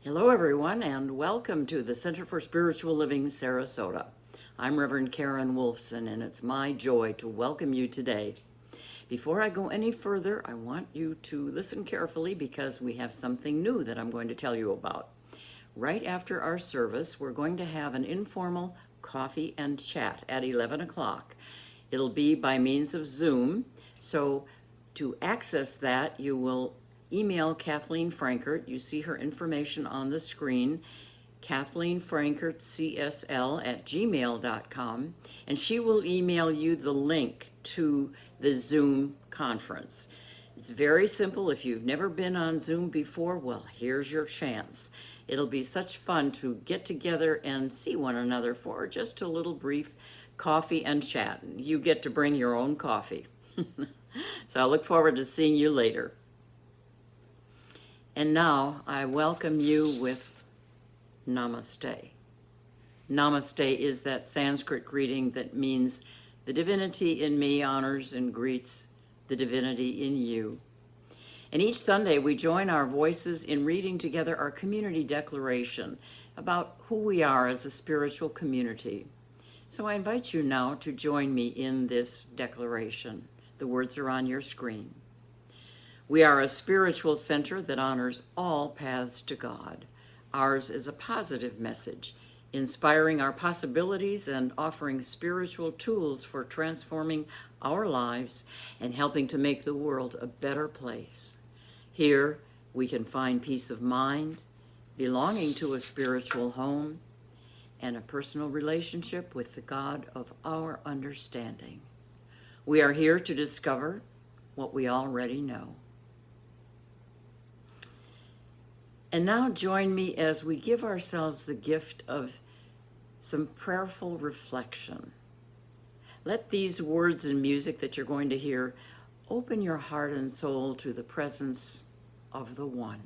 Hello, everyone, and welcome to the Center for Spiritual Living, Sarasota. I'm Reverend Karen Wolfson, and it's my joy to welcome you today. Before I go any further, I want you to listen carefully because we have something new that I'm going to tell you about. Right after our service, we're going to have an informal coffee and chat at 11 o'clock. It'll be by means of Zoom, so to access that, you will email Kathleen Frankart. You see her information on the screen, Kathleen Frankart, CSL@gmail.com, and she will email you the link to the Zoom conference. It's very simple. If you've never been on Zoom before, well, here's your chance. It'll be such fun to get together and see one another for just a little brief coffee and chat. You get to bring your own coffee. So I look forward to seeing you later. And now I welcome you with Namaste. Namaste is that Sanskrit greeting that means the divinity in me honors and greets the divinity in you. And each Sunday we join our voices in reading together our community declaration about who we are as a spiritual community. So I invite you now to join me in this declaration. The words are on your screen. We are a spiritual center that honors all paths to God. Ours is a positive message, inspiring our possibilities and offering spiritual tools for transforming our lives and helping to make the world a better place. Here, we can find peace of mind, belonging to a spiritual home, and a personal relationship with the God of our understanding. We are here to discover what we already know. And now join me as we give ourselves the gift of some prayerful reflection. Let these words and music that you're going to hear open your heart and soul to the presence of the One.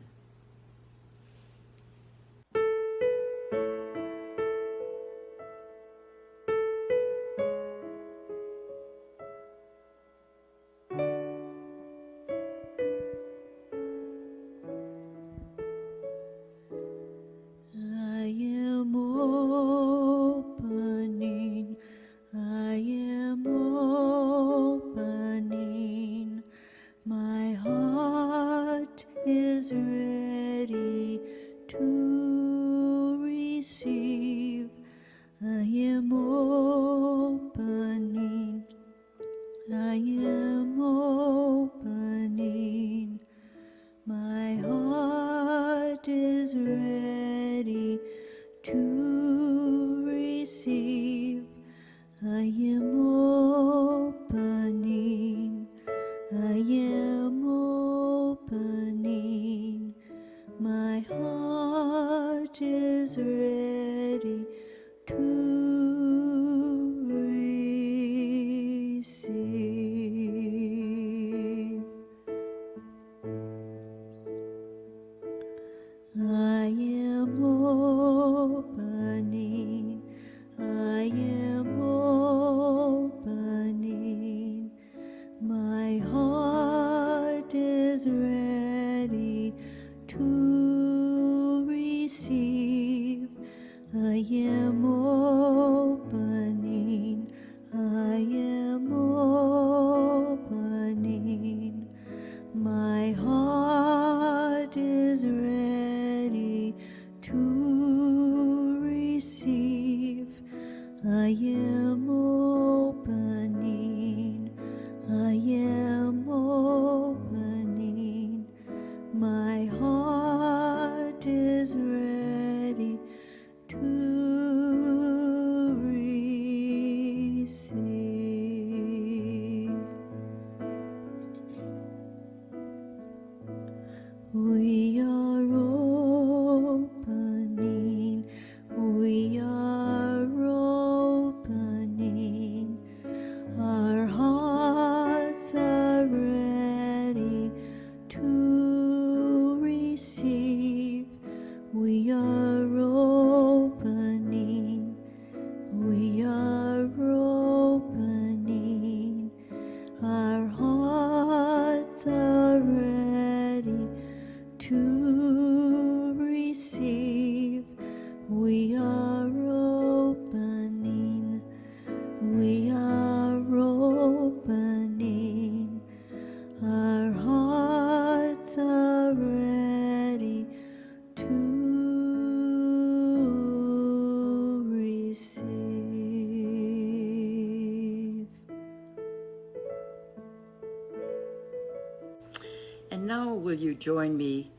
now will you join me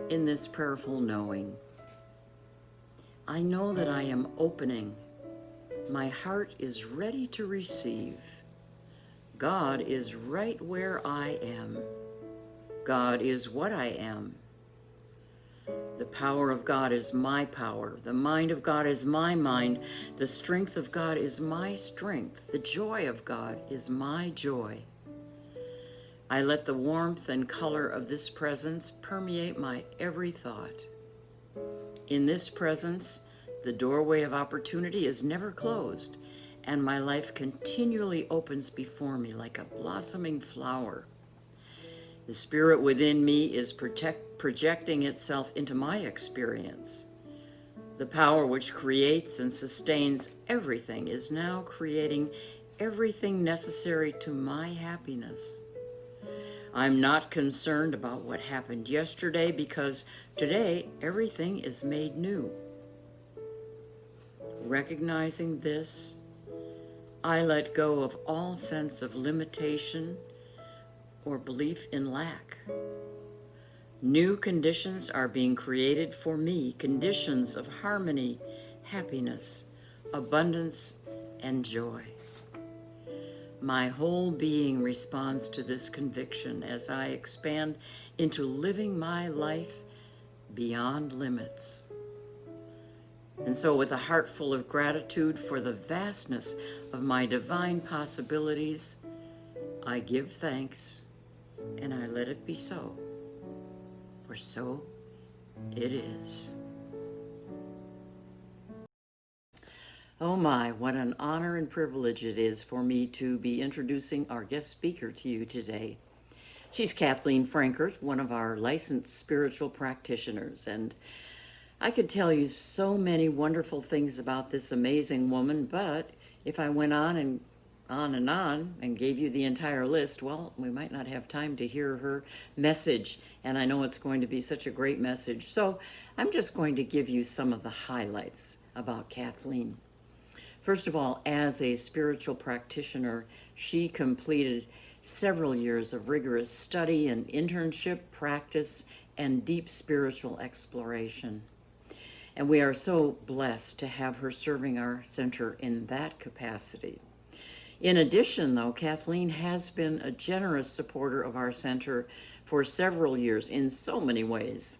in this prayerful knowing? I know that I am opening. My heart is ready to receive. God is right where I am. God is what I am. The power of God is my power. The mind of God is my mind. The strength of God is my strength. The joy of God is my joy. I let the warmth and color of this presence permeate my every thought. In this presence, the doorway of opportunity is never closed, and my life continually opens before me like a blossoming flower. The spirit within me is projecting itself into my experience. The power which creates and sustains everything is now creating everything necessary to my happiness. I'm not concerned about what happened yesterday because today everything is made new. Recognizing this, I let go of all sense of limitation or belief in lack. New conditions are being created for me, conditions of harmony, happiness, abundance, and joy. My whole being responds to this conviction as I expand into living my life beyond limits. And so, with a heart full of gratitude for the vastness of my divine possibilities, I give thanks and I let it be so, for so it is. Oh my, what an honor and privilege it is for me to be introducing our guest speaker to you today. She's Kathleen Frankart, one of our licensed spiritual practitioners, and I could tell you so many wonderful things about this amazing woman, but if I went on and gave you the entire list, well, we might not have time to hear her message, and I know it's going to be such a great message. So I'm just going to give you some of the highlights about Kathleen. First of all, as a spiritual practitioner, she completed several years of rigorous study and internship, practice, and deep spiritual exploration. And we are so blessed to have her serving our center in that capacity. In addition, though, Kathleen has been a generous supporter of our center for several years in so many ways.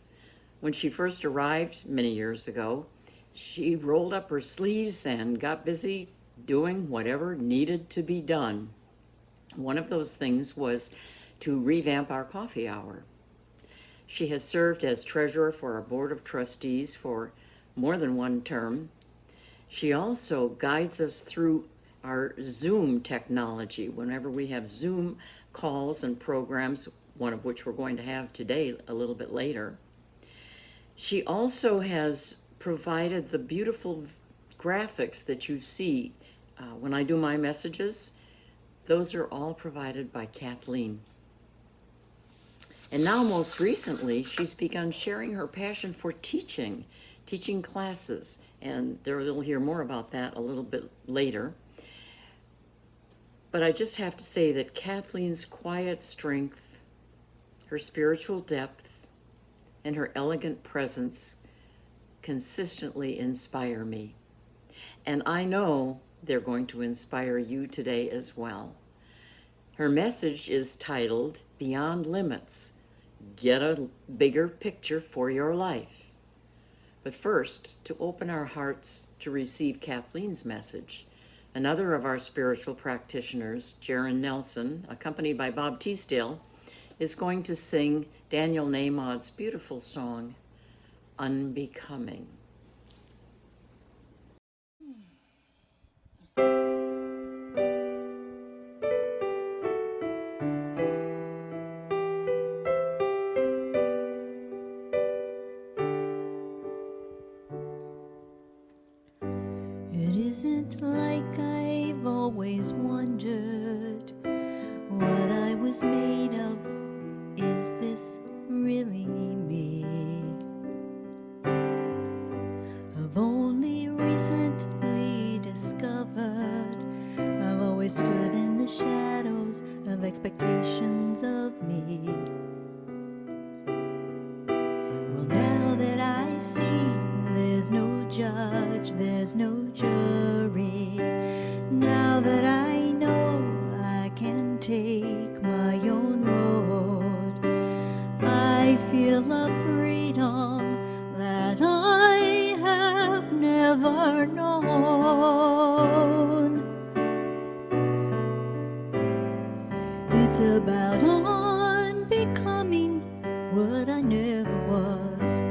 When she first arrived many years ago, she rolled up her sleeves and got busy doing whatever needed to be done. One of those things was to revamp our coffee hour. She has served as treasurer for our board of trustees for more than one term. She also guides us through our Zoom technology whenever we have Zoom calls and programs, one of which we're going to have today a little bit later. She also has provided the beautiful graphics that you see when I do my messages. Those are all provided by Kathleen. And now, most recently, she's begun sharing her passion for teaching classes, and you'll hear more about that a little bit later. But I just have to say that Kathleen's quiet strength, her spiritual depth, and her elegant presence consistently inspire me. And I know they're going to inspire you today as well. Her message is titled, Beyond Limits, Get a Bigger Picture for Your Life. But first, to open our hearts to receive Kathleen's message, another of our spiritual practitioners, Jaron Nelson, accompanied by Bob Teasdale, is going to sing Daniel Nahmod's beautiful song, Unbecoming. It isn't like I've always wondered what I was made of. Is this really me? I've only recently discovered I've always stood in the shadows of expectations of me. It's about unbecoming what I never was.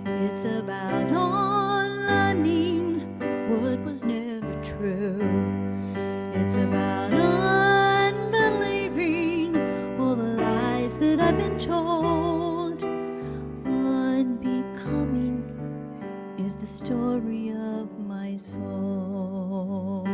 It's about unlearning what was never true. It's about unbelieving all the lies that I've been told. Unbecoming is the story of my soul.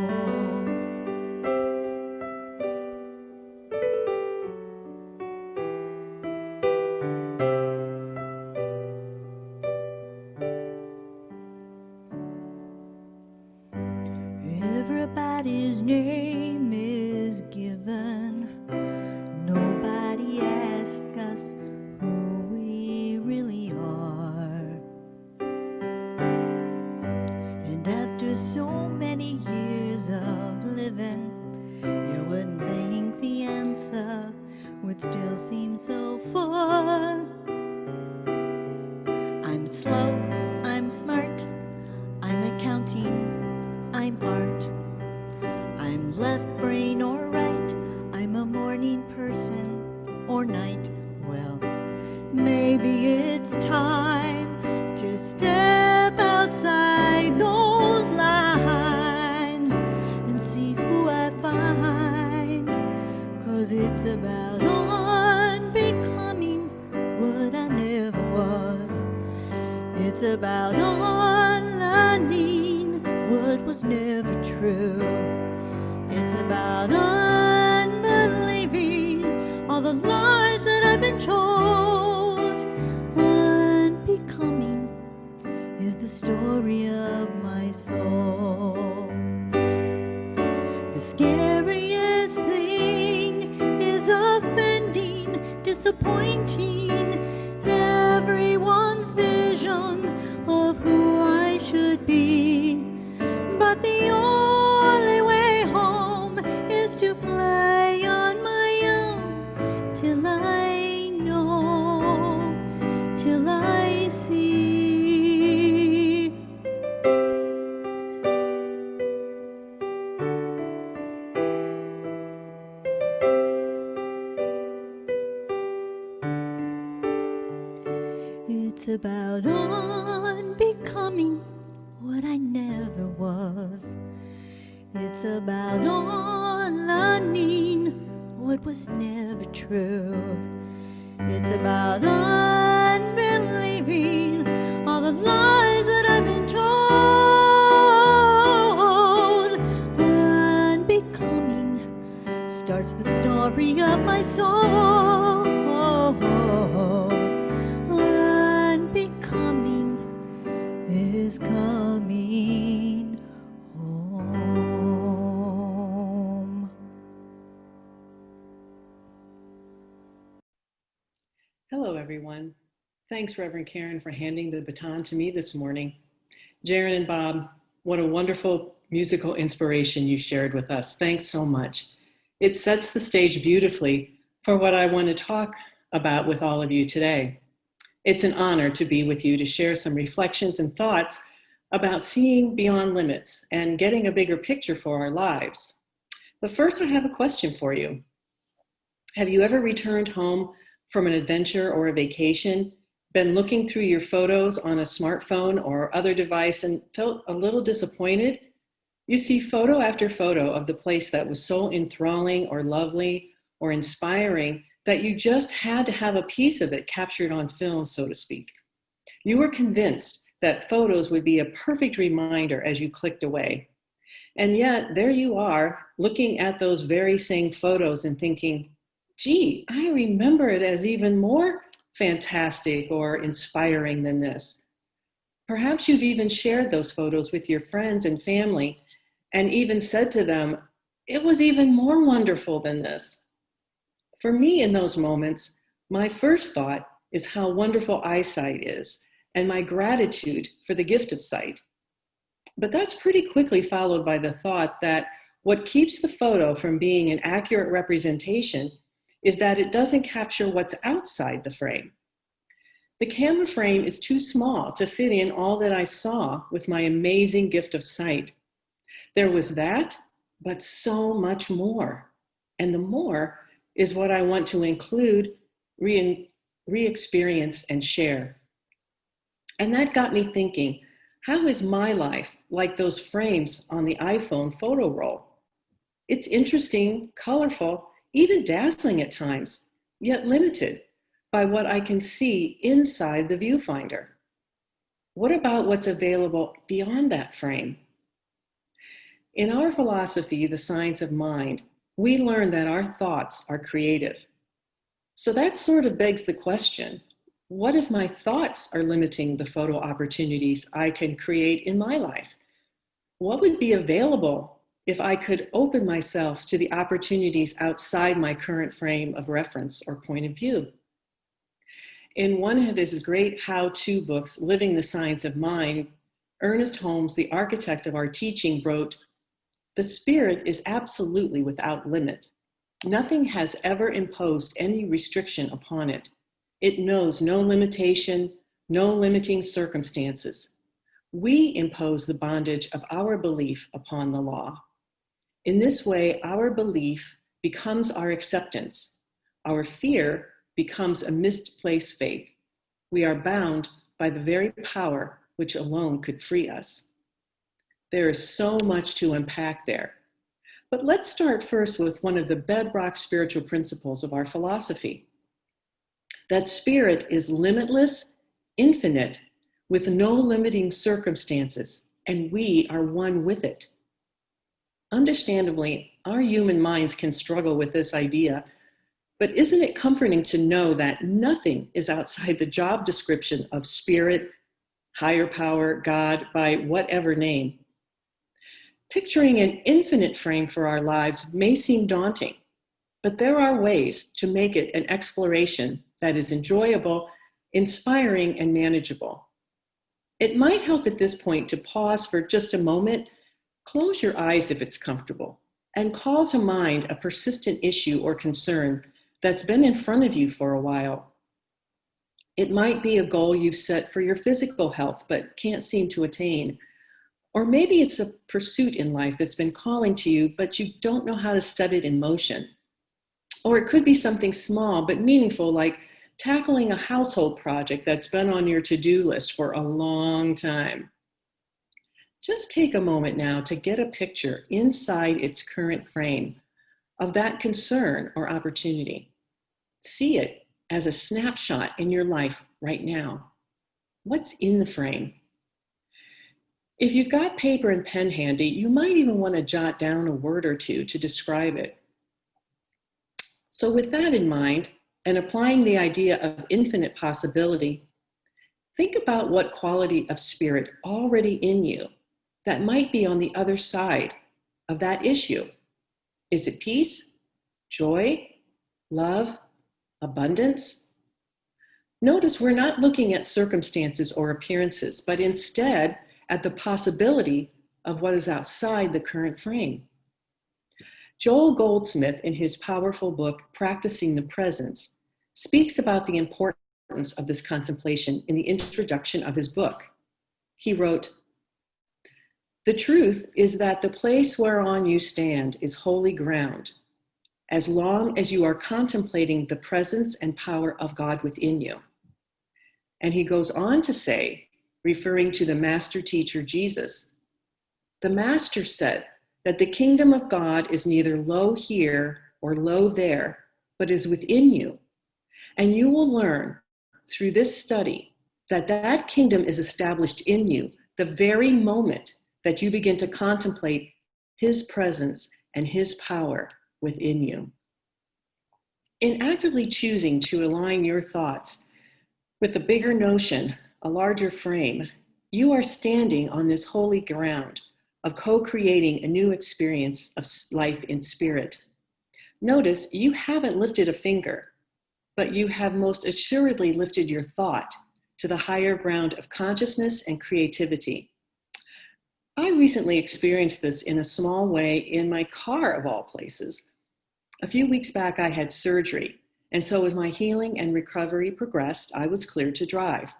Everybody's name is given. Nobody asks us who we really are. And after so many years of living, you wouldn't think the answer would still seem so far. I'm slow, I'm smart, I'm accounting, I'm art. I'm left brain or right, I'm a morning person or night. Well, maybe it's time to step outside those lines and see who I find. 'Cause it's about unbecoming what I never was. It's about unlearning what was never true. It's about unbelieving all the lies that I've been told. Unbecoming is the story of my soul. The scariest thing is offending, disappointing everyone's vision of who I should be. But the only way home is to fly on my own till I know, till I see. It's about unbecoming what I never was. It's about unlearning what was never true. It's about unbelieving all the lies that I've been told. Unbecoming starts the story of my soul. Unbecoming is coming home. Hello, everyone. Thanks, Reverend Karen, for handing the baton to me this morning. Jaron and Bob, what a wonderful musical inspiration you shared with us. Thanks so much. It sets the stage beautifully for what I want to talk about with all of you today. It's an honor to be with you to share some reflections and thoughts about seeing beyond limits and getting a bigger picture for our lives. But first, I have a question for you. Have you ever returned home from an adventure or a vacation, been looking through your photos on a smartphone or other device and felt a little disappointed? You see photo after photo of the place that was so enthralling or lovely or inspiring that you just had to have a piece of it captured on film, so to speak. You were convinced that photos would be a perfect reminder as you clicked away. And yet there you are looking at those very same photos and thinking, gee, I remember it as even more fantastic or inspiring than this. Perhaps you've even shared those photos with your friends and family and even said to them, it was even more wonderful than this. For me in those moments, my first thought is how wonderful eyesight is and my gratitude for the gift of sight. But that's pretty quickly followed by the thought that what keeps the photo from being an accurate representation is that it doesn't capture what's outside the frame. The camera frame is too small to fit in all that I saw with my amazing gift of sight. There was that, but so much more. And the more is what I want to include, re-experience, and share. And that got me thinking, how is my life like those frames on the iPhone photo roll? It's interesting, colorful, even dazzling at times, yet limited by what I can see inside the viewfinder. What about what's available beyond that frame? In our philosophy, The Science of Mind, we learn that our thoughts are creative. So that sort of begs the question, what if my thoughts are limiting the photo opportunities I can create in my life? What would be available if I could open myself to the opportunities outside my current frame of reference or point of view? In one of his great how-to books, Living the Science of Mind, Ernest Holmes, the architect of our teaching, wrote, "The spirit is absolutely without limit. Nothing has ever imposed any restriction upon it. It knows no limitation, no limiting circumstances. We impose the bondage of our belief upon the law. In this way, our belief becomes our acceptance. Our fear becomes a misplaced faith. We are bound by the very power which alone could free us." There is so much to unpack there. But let's start first with one of the bedrock spiritual principles of our philosophy. That spirit is limitless, infinite, with no limiting circumstances, and we are one with it. Understandably, our human minds can struggle with this idea, but isn't it comforting to know that nothing is outside the job description of spirit, higher power, God, by whatever name? Picturing an infinite frame for our lives may seem daunting, but there are ways to make it an exploration that is enjoyable, inspiring, and manageable. It might help at this point to pause for just a moment, close your eyes if it's comfortable, and call to mind a persistent issue or concern that's been in front of you for a while. It might be a goal you've set for your physical health but can't seem to attain. Or maybe it's a pursuit in life that's been calling to you, but you don't know how to set it in motion. Or it could be something small but meaningful, like tackling a household project that's been on your to-do list for a long time. Just take a moment now to get a picture inside its current frame of that concern or opportunity. See it as a snapshot in your life right now. What's in the frame? If you've got paper and pen handy, you might even want to jot down a word or two to describe it. So with that in mind, and applying the idea of infinite possibility, think about what quality of spirit already in you that might be on the other side of that issue. Is it peace, joy, love, abundance? Notice we're not looking at circumstances or appearances, but instead at the possibility of what is outside the current frame. Joel Goldsmith, in his powerful book, Practicing the Presence, speaks about the importance of this contemplation in the introduction of his book. He wrote, "The truth is that the place whereon you stand is holy ground, as long as you are contemplating the presence and power of God within you." And he goes on to say, referring to the master teacher Jesus, "The master said that the kingdom of God is neither low here or low there, but is within you. And you will learn through this study that that kingdom is established in you the very moment that you begin to contemplate his presence and his power within you." In actively choosing to align your thoughts with a bigger notion, a larger frame, you are standing on this holy ground of co-creating a new experience of life in spirit. Notice you haven't lifted a finger, but you have most assuredly lifted your thought to the higher ground of consciousness and creativity. I recently experienced this in a small way in my car, of all places. A few weeks back, I had surgery, and so as my healing and recovery progressed, I was cleared to drive.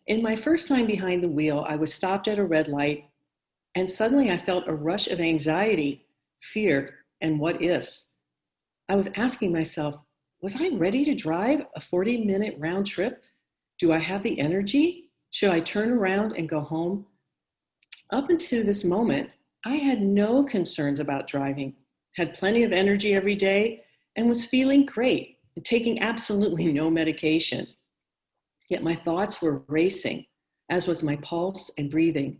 In my first time behind the wheel, I was stopped at a red light, and suddenly I felt a rush of anxiety, fear, and what ifs. I was asking myself, was I ready to drive a 40-minute round trip? Do I have the energy? Should I turn around and go home? Up until this moment, I had no concerns about driving, had plenty of energy every day, and was feeling great, and taking absolutely no medication. Yet my thoughts were racing, as was my pulse and breathing.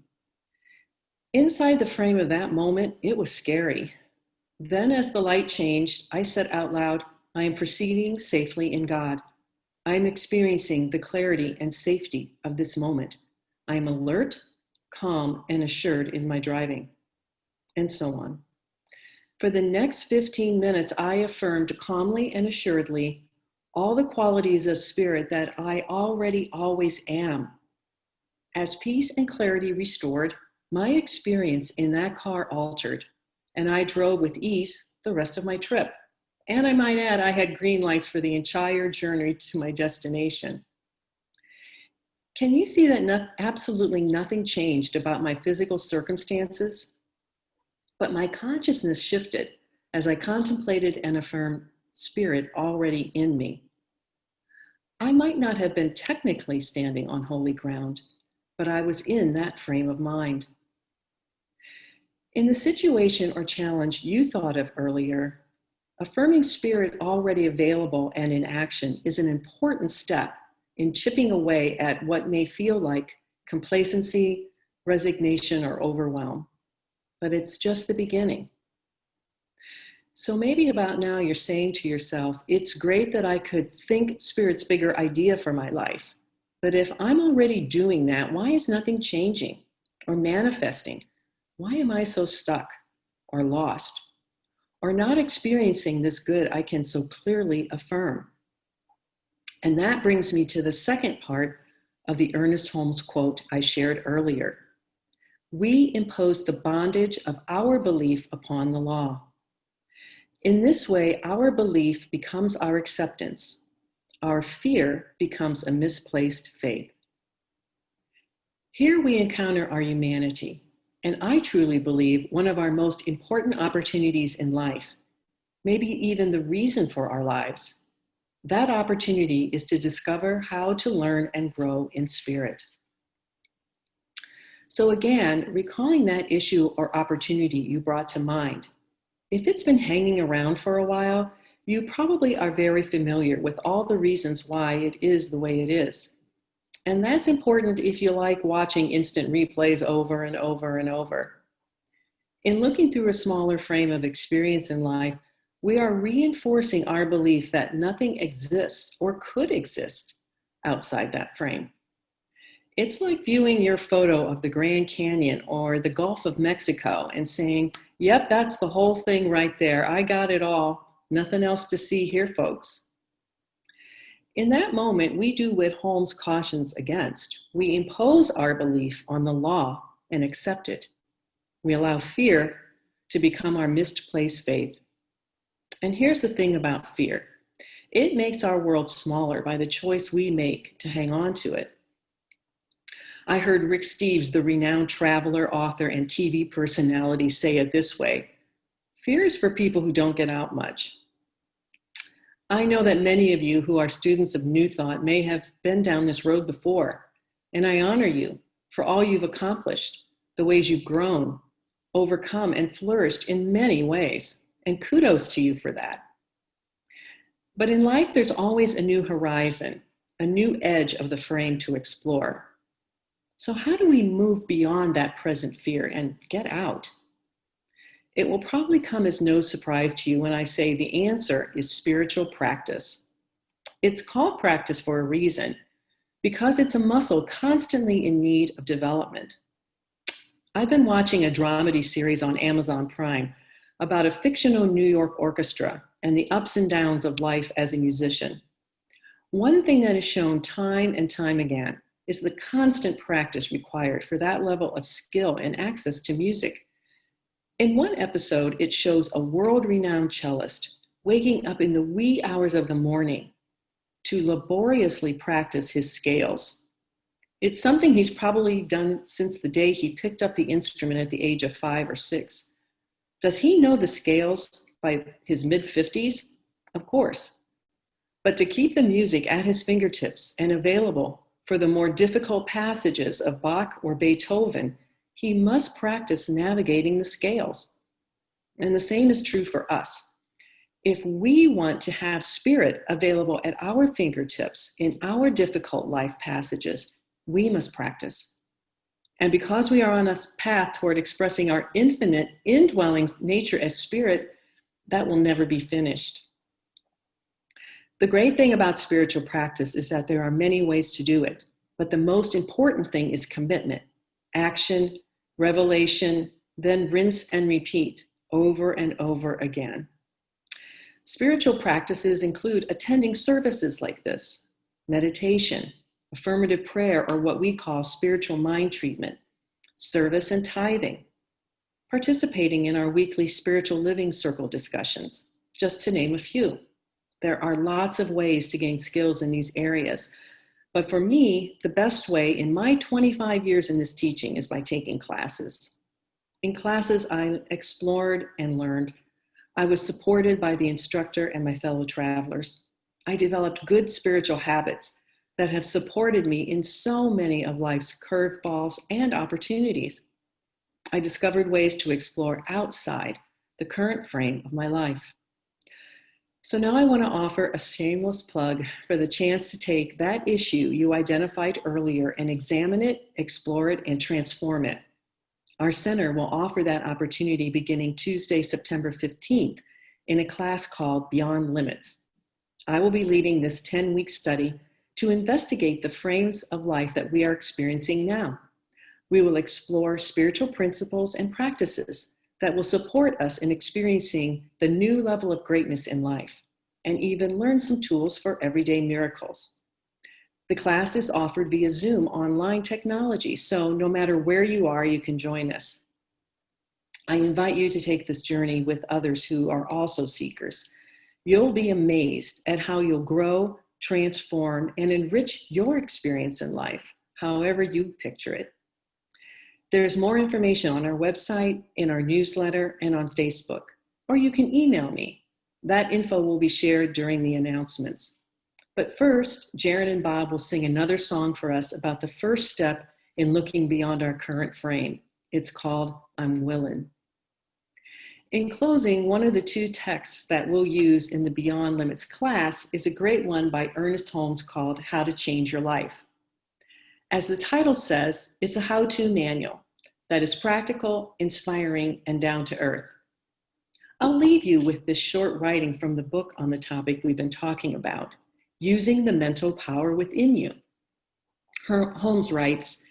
Inside the frame of that moment, it was scary. Then, as the light changed, I said out loud, I am proceeding safely in God. I am experiencing the clarity and safety of this moment. I am alert, calm, and assured in my driving, and so on. For the next 15 minutes, I affirmed calmly and assuredly all the qualities of spirit that I already always am. As peace and clarity restored, my experience in that car altered, and I drove with ease the rest of my trip. And I might add, I had green lights for the entire journey to my destination. Can you see that absolutely nothing changed about my physical circumstances? But my consciousness shifted as I contemplated and affirmed spirit already in me. I might not have been technically standing on holy ground, but I was in that frame of mind. In the situation or challenge you thought of earlier, affirming spirit already available and in action is an important step in chipping away at what may feel like complacency, resignation, or overwhelm. But it's just the beginning. So maybe about now you're saying to yourself, it's great that I could think Spirit's bigger idea for my life. But if I'm already doing that, why is nothing changing or manifesting? Why am I so stuck or lost or not experiencing this good I can so clearly affirm? And that brings me to the second part of the Ernest Holmes quote I shared earlier. We impose the bondage of our belief upon the law. In this way, our belief becomes our acceptance. Our fear becomes a misplaced faith. Here we encounter our humanity, and I truly believe one of our most important opportunities in life, maybe even the reason for our lives. That opportunity is to discover how to learn and grow in spirit. So again, recalling that issue or opportunity you brought to mind, if it's been hanging around for a while, you probably are very familiar with all the reasons why it is the way it is. And that's important if you like watching instant replays over and over and over. In looking through a smaller frame of experience in life, we are reinforcing our belief that nothing exists or could exist outside that frame. It's like viewing your photo of the Grand Canyon or the Gulf of Mexico and saying, yep, that's the whole thing right there. I got it all. Nothing else to see here, folks. In that moment, we do what Holmes cautions against. We impose our belief on the law and accept it. We allow fear to become our misplaced faith. And here's the thing about fear. It makes our world smaller by the choice we make to hang on to it. I heard Rick Steves, the renowned traveler, author, and TV personality, say it this way: fear is for people who don't get out much. I know that many of you who are students of New Thought may have been down this road before, and I honor you for all you've accomplished, the ways you've grown, overcome, and flourished in many ways, and kudos to you for that. But in life, there's always a new horizon, a new edge of the frame to explore. So how do we move beyond that present fear and get out? It will probably come as no surprise to you when I say the answer is spiritual practice. It's called practice for a reason, because it's a muscle constantly in need of development. I've been watching a dramedy series on Amazon Prime about a fictional New York orchestra and the ups and downs of life as a musician. One thing that is shown time and time again is the constant practice required for that level of skill and access to music. In one episode, it shows a world-renowned cellist waking up in the wee hours of the morning to laboriously practice his scales. It's something he's probably done since the day he picked up the instrument at the age of 5 or 6. Does he know the scales by his mid-50s? Of course. But to keep the music at his fingertips and available for the more difficult passages of Bach or Beethoven, he must practice navigating the scales. And the same is true for us. If we want to have spirit available at our fingertips in our difficult life passages, we must practice. And because we are on a path toward expressing our infinite, indwelling nature as spirit, that will never be finished. The great thing about spiritual practice is that there are many ways to do it, but the most important thing is commitment, action, revelation, then rinse and repeat over and over again. Spiritual practices include attending services like this, meditation, affirmative prayer, or what we call spiritual mind treatment, service and tithing, participating in our weekly spiritual living circle discussions, just to name a few. There are lots of ways to gain skills in these areas, but for me, the best way in my 25 years in this teaching is by taking classes. In classes, I explored and learned. I was supported by the instructor and my fellow travelers. I developed good spiritual habits that have supported me in so many of life's curveballs and opportunities. I discovered ways to explore outside the current frame of my life. So now I want to offer a shameless plug for the chance to take that issue you identified earlier and examine it, explore it, and transform it. Our center will offer that opportunity beginning Tuesday, September 15th in a class called Beyond Limits. I will be leading this 10-week study to investigate the frames of life that we are experiencing now. We will explore spiritual principles and practices that will support us in experiencing the new level of greatness in life, and even learn some tools for everyday miracles. The class is offered via Zoom online technology, so no matter where you are, you can join us. I invite you to take this journey with others who are also seekers. You'll be amazed at how you'll grow, transform, and enrich your experience in life, however you picture it. There's more information on our website, in our newsletter, and on Facebook, or you can email me. That info will be shared during the announcements. But first, Jaron and Bob will sing another song for us about the first step in looking beyond our current frame. It's called I'm Willin'. In closing, one of the two texts that we'll use in the Beyond Limits class is a great one by Ernest Holmes called How to Change Your Life. As the title says, it's a how-to manual that is practical, inspiring, and down to earth. I'll leave you with this short writing from the book on the topic we've been talking about, Using the Mental Power Within You. Holmes writes,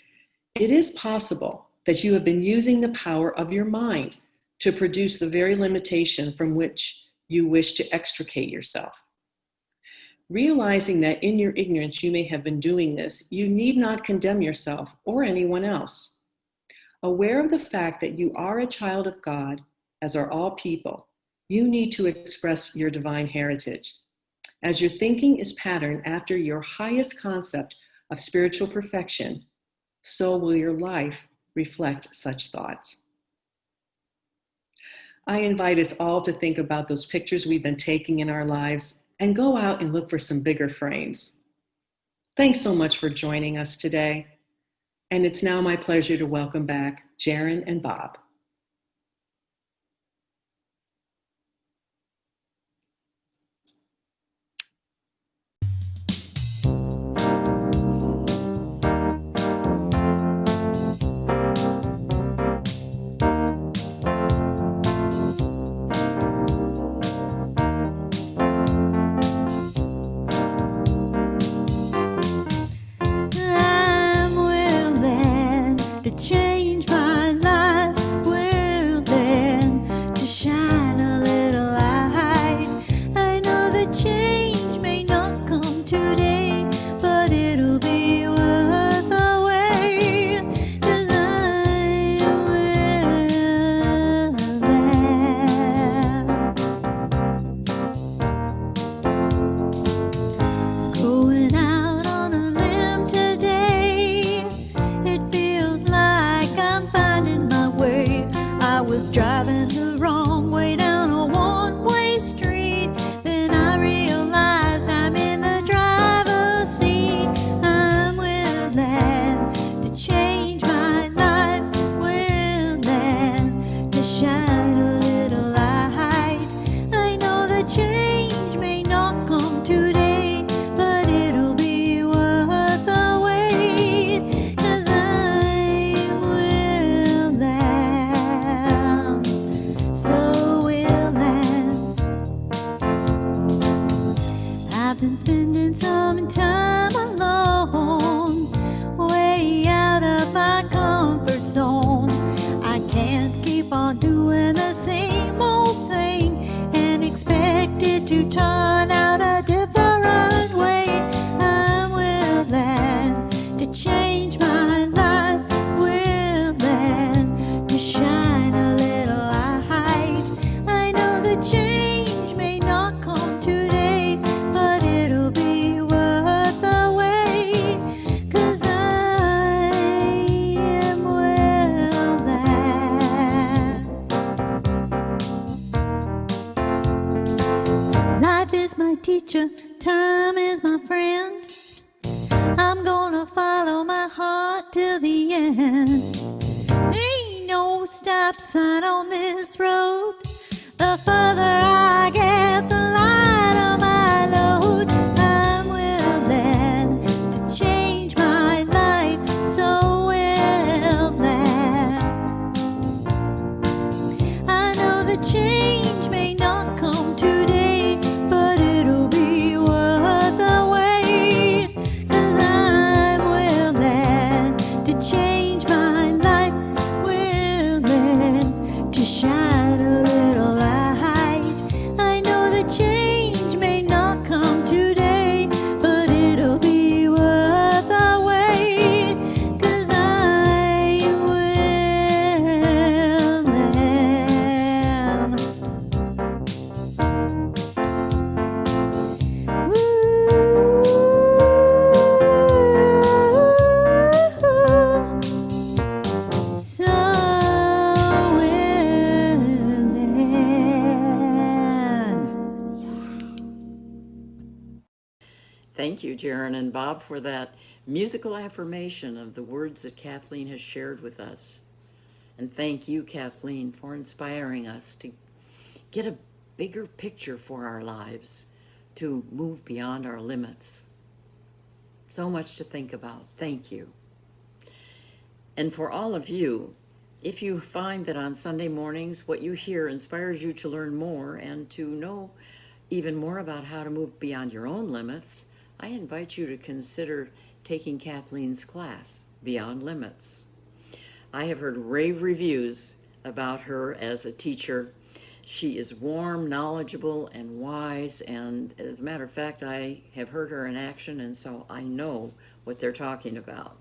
"It is possible that you have been using the power of your mind to produce the very limitation from which you wish to extricate yourself. Realizing that in your ignorance you may have been doing this, you need not condemn yourself or anyone else. Aware of the fact that you are a child of God, as are all people, you need to express your divine heritage. As your thinking is patterned after your highest concept of spiritual perfection, so will your life reflect such thoughts." I invite us all to think about those pictures we've been taking in our lives and go out and look for some bigger frames. Thanks so much for joining us today. And it's now my pleasure to welcome back Jaron and Bob. I'm willing to change my life Life is my teacher, time is my friend. I'm gonna follow my heart till the end. Ain't no stop sign on this road. The further I get, the lighter my load. I'm willing to change my life, so will that. I know the change may not come today, but it'll be worth the wait. 'Cause I'm willing to change my life, willing to shine a little light. I know the change may not come today, but it'll be worth the wait. 'Cause I'm willing. So willing. Thank you, Jaron and Bob, for that musical affirmation of the words that Kathleen has shared with us. And thank you, Kathleen, for inspiring us to get a bigger picture for our lives, to move beyond our limits. So much to think about. Thank you. And for all of you, if you find that on Sunday mornings what you hear inspires you to learn more and to know even more about how to move beyond your own limits, I invite you to consider taking Kathleen's class, Beyond Limits. I have heard rave reviews about her as a teacher. She is warm, knowledgeable, and wise, and as a matter of fact, I have heard her in action, and so I know what they're talking about.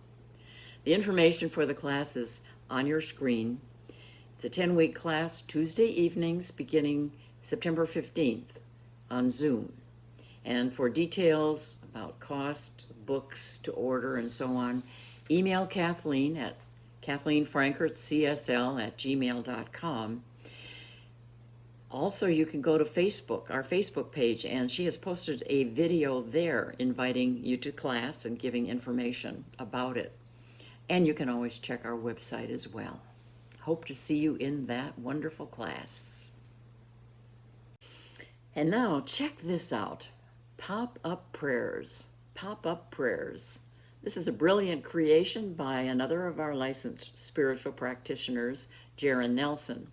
The information for the class is on your screen. It's a 10-week class, Tuesday evenings, beginning September 15th on Zoom. And for details about cost, books to order, and so on, email Kathleen at kathleenfrankartcsl@gmail.com. Also, you can go to Facebook, our Facebook page, and she has posted a video there inviting you to class and giving information about it. And you can always check our website as well. Hope to see you in that wonderful class. And now, check this out. Pop-up prayers. Pop-up prayers. This is a brilliant creation by another of our licensed spiritual practitioners, Jaron Nelson.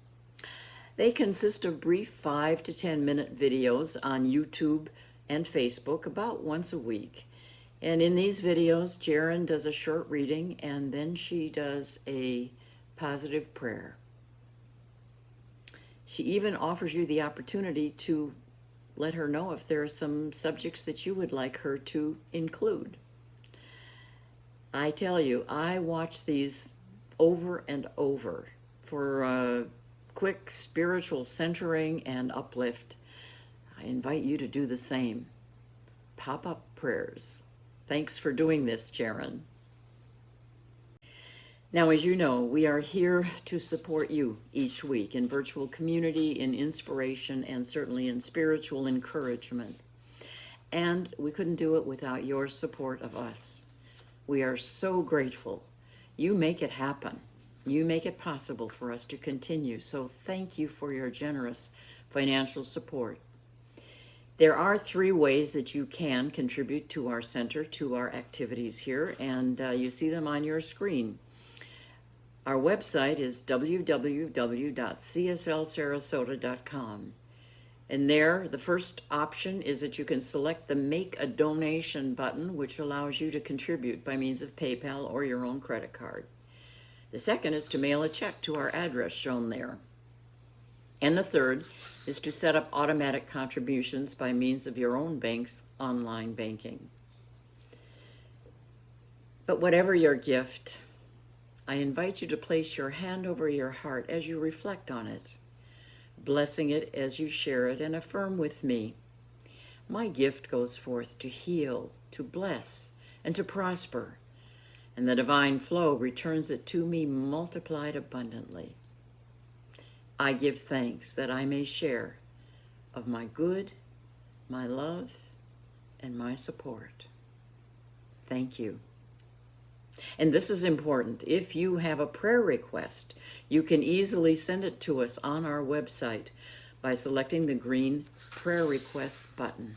They consist of brief 5 to 10 minute videos on YouTube and Facebook about once a week. And in these videos, Jaron does a short reading and then she does a positive prayer. She even offers you the opportunity to let her know if there are some subjects that you would like her to include. I tell you, I watch these over and over for quick spiritual centering and uplift. I invite you to do the same. Pop-up prayers. Thanks for doing this, Jaron. Now, as you know, we are here to support you each week in virtual community, in inspiration, and certainly in spiritual encouragement. And we couldn't do it without your support of us. We are so grateful. You make it happen. You make it possible for us to continue. So thank you for your generous financial support. There are 3 ways that you can contribute to our center, to our activities here, and you see them on your screen. Our website is www.cslsarasota.com. And there, the first option is that you can select the Make a Donation button, which allows you to contribute by means of PayPal or your own credit card. The second is to mail a check to our address shown there. And the third is to set up automatic contributions by means of your own bank's online banking. But whatever your gift, I invite you to place your hand over your heart as you reflect on it, blessing it as you share it, and affirm with me, my gift goes forth to heal, to bless, and to prosper, and the divine flow returns it to me multiplied abundantly. I give thanks that I may share of my good my love, and my support. Thank you. And this is important. If you have a prayer request, you can easily send it to us on our website by selecting the green prayer request button.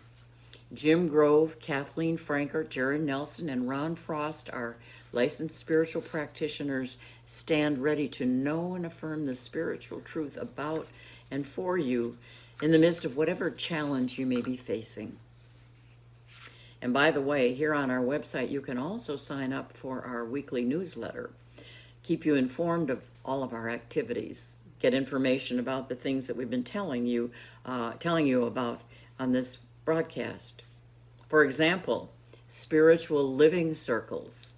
Jim Grove, Kathleen Frankart, Jared Nelson, and Ron Frost, our licensed spiritual practitioners, stand ready to know and affirm the spiritual truth about and for you in the midst of whatever challenge you may be facing. And by the way, here on our website, you can also sign up for our weekly newsletter, keep you informed of all of our activities, get information about the things that we've been telling you about on this broadcast. For example, spiritual living circles.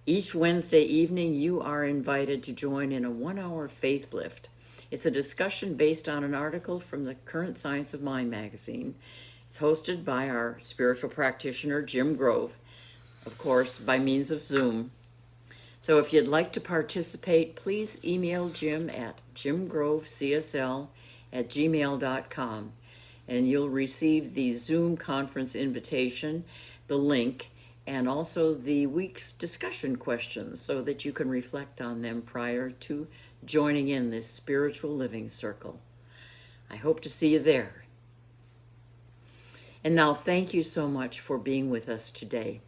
Each Wednesday evening, you are invited to join in a 1-hour faith lift. It's a discussion based on an article from the Current Science of Mind magazine. It's hosted by our spiritual practitioner, Jim Grove, of course, by means of Zoom. So if you'd like to participate, please email Jim at jimgrovecsl@gmail.com, and you'll receive the Zoom conference invitation, the link, and also the week's discussion questions so that you can reflect on them prior to joining in this spiritual living circle. I hope to see you there. And now, thank you so much for being with us today.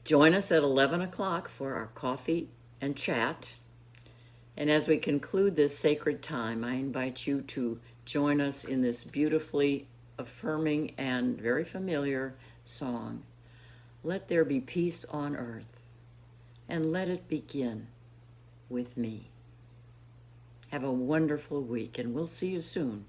Join us at 11 o'clock for our coffee and chat. And as we conclude this sacred time, I invite you to join us in this beautifully affirming and very familiar song, "Let There Be Peace on Earth, and Let It Begin with Me." Have a wonderful week, and we'll see you soon.